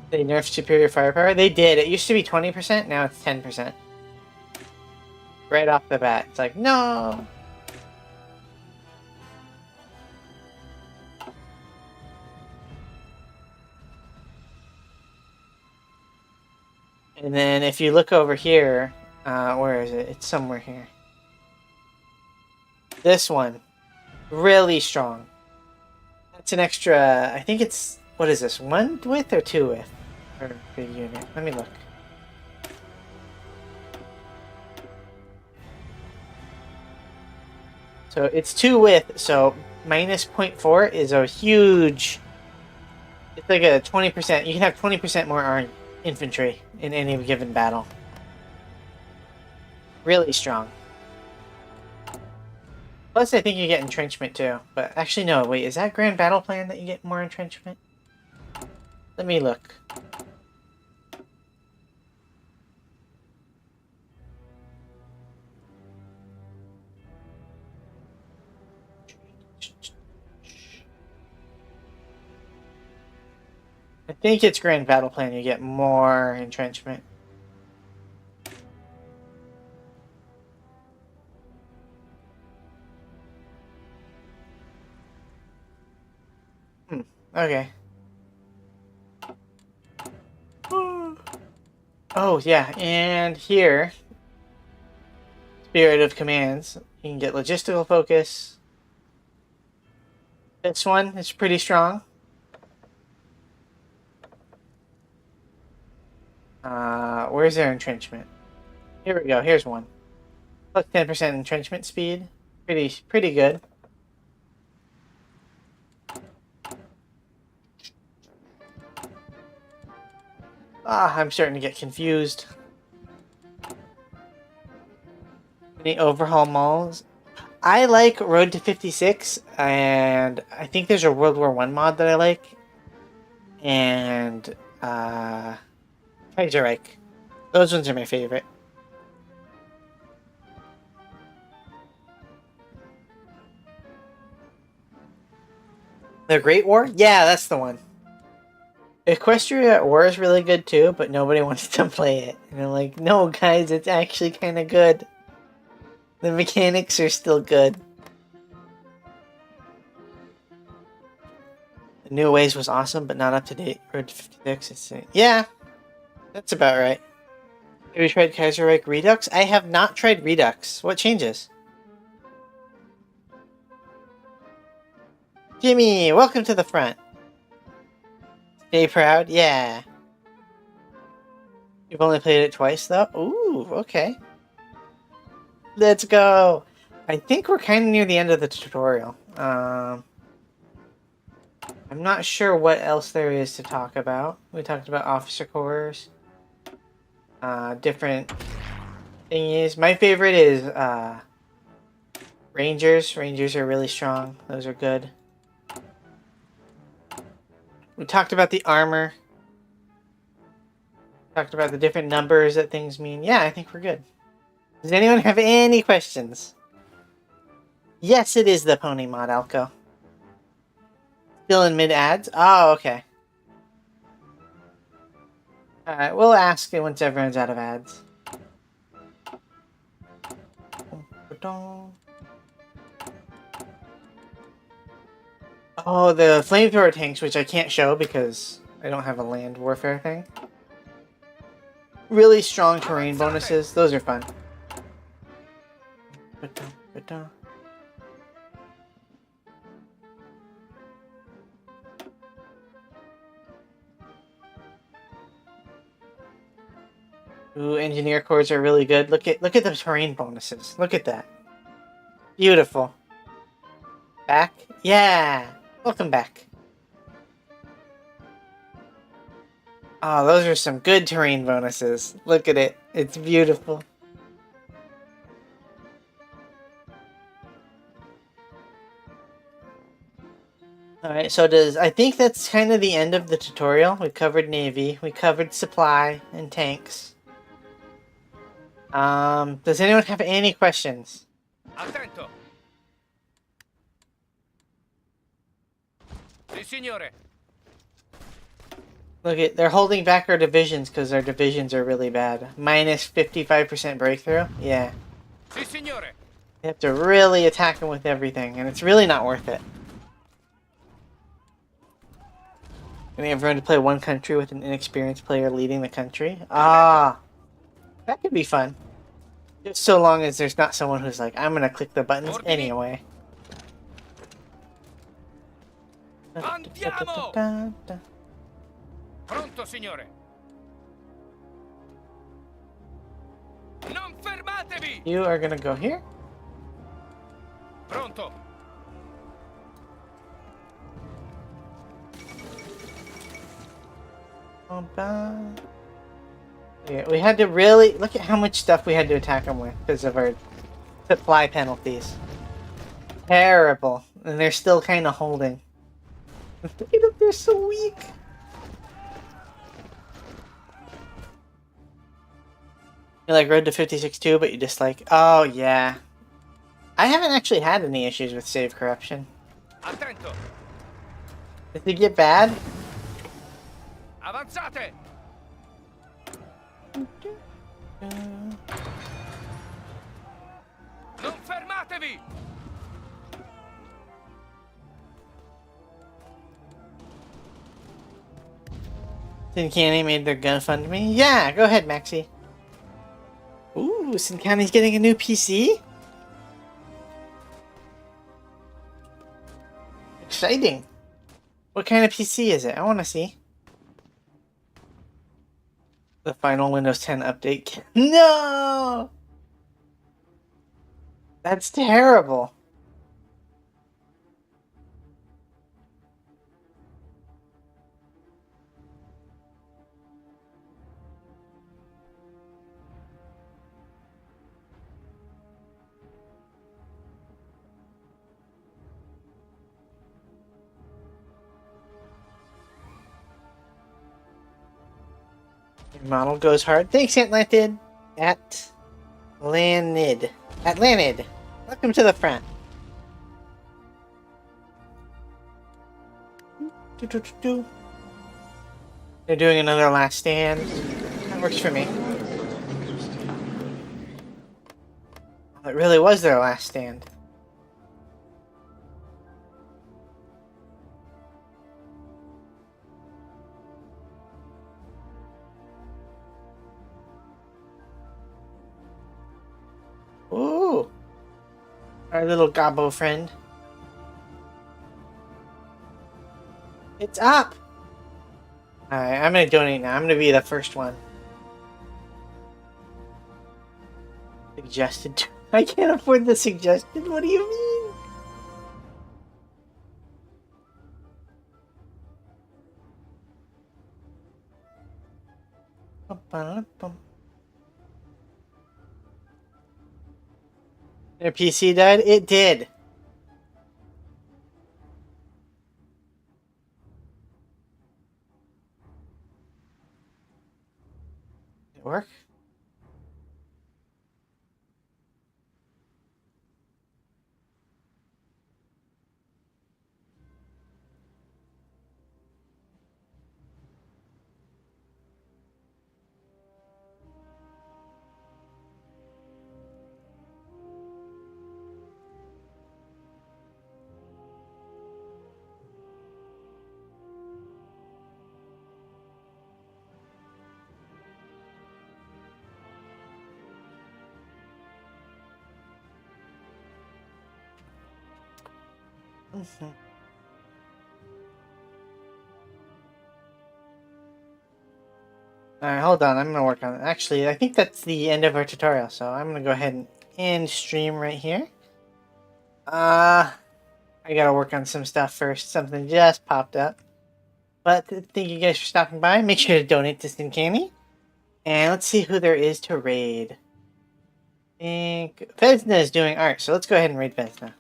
They nerfed superior firepower? They did. It used to be 20%, now it's 10%. Right off the bat. It's like, no! And then if you look over here, where is it? It's somewhere here. This one. Really strong. That's an extra, I think it's, what is this, 1 width or 2 width? For the unit. Let me look. So it's 2 width, so minus 0.4 is a huge, it's like a 20%, you can have 20% more infantry in any given battle. Really strong. Plus, I think you get entrenchment too. But actually, no. Wait, is that Grand Battle Plan that you get more entrenchment? Let me look. I think it's Grand Battle Plan. You get more entrenchment. Okay. Oh, yeah, and here, Spirit of Commands, you can get Logistical Focus. This one is pretty strong. Where's their entrenchment? Here we go, here's one. Plus 10% entrenchment speed. Pretty good. I'm starting to get confused. Any overhaul malls? I like Road to 56, and I think there's a World War I mod that I like. And, Kaiserreich. Those ones are my favorite. The Great War? Yeah, that's the one. Equestria at War is really good too, but nobody wants to play it. And I'm like, no guys, it's actually kind of good. The mechanics are still good. The New Ways was awesome, but not up to date. Road to 56, yeah, that's about right. Have you tried Kaiserreich Redux? I have not tried Redux. What changes? Jimmy, welcome to the front. Stay proud? Yeah. You've only played it twice, though? Ooh, okay. Let's go! I think we're kind of near the end of the tutorial. I'm not sure what else there is to talk about. We talked about officer corps. different thingies. My favorite is Rangers. Rangers are really strong. Those are good. We talked about the armor. Talked about the different numbers that things mean. Yeah, I think we're good. Does anyone have any questions? Yes, it is the pony mod, Alco. Still in mid-ads? Oh, okay. Alright, we'll ask it once everyone's out of ads. Oh, the flamethrower tanks, which I can't show because I don't have a land warfare thing. Really strong terrain bonuses. Those are fun. Ooh, engineer cores are really good. Look at the terrain bonuses. Look at that. Beautiful. Back? Yeah. Welcome back. Oh, those are some good terrain bonuses. Look at it. It's beautiful. Alright, so I think that's kind of the end of the tutorial. We covered Navy, we covered supply and tanks. Does anyone have any questions? Attento. Sì, signore. Look at, they're holding back our divisions because our divisions are really bad. Minus 55% breakthrough? Yeah. Sì, signore. You have to really attack them with everything, and it's really not worth it. Getting everyone to play one country with an inexperienced player leading the country? Ah! That could be fun. Just so long as there's not someone who's like, I'm gonna click the buttons anyway. Andiamo! Pronto, signore. Non fermatevi! You are gonna go here? Pronto. Yeah, we had to really look at how much stuff we had to attack them with because of our supply penalties. Terrible. And they're still kind of holding. Look at them, they're so weak. You like Road to 56 too, but you just like, oh yeah. I haven't actually had any issues with save corruption. Attento. Did it get bad? Avanzate. Non fermatevi! Sincanny made their gun fund me? Yeah, go ahead, Maxie. Ooh, Sincanny's getting a new PC? Exciting. What kind of PC is it? I want to see. The final Windows 10 update. No! That's terrible. Your model goes hard. Thanks, Atlantid. Atlanid. Atlantid. Welcome to the front. They're doing another last stand. That works for me. It really was their last stand. Ooh! Our little gobbo friend. It's up! Alright, I'm gonna donate now. I'm gonna be the first one. Suggested. I can't afford the suggested. What do you mean? Their PC died? It did. Did it work? Alright, hold on. I'm going to work on it. Actually, I think that's the end of our tutorial, so I'm going to go ahead and end stream right here. I got to work on some stuff first. Something just popped up. But thank you guys for stopping by. Make sure to donate to Candy. And let's see who there is to raid. I think Vesna is doing art, so let's go ahead and raid Vesna.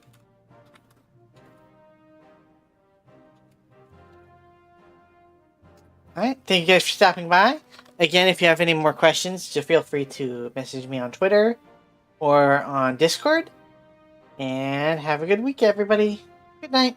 Alright, thank you guys for stopping by. Again, if you have any more questions, just feel free to message me on Twitter or on Discord. And have a good week, everybody. Good night.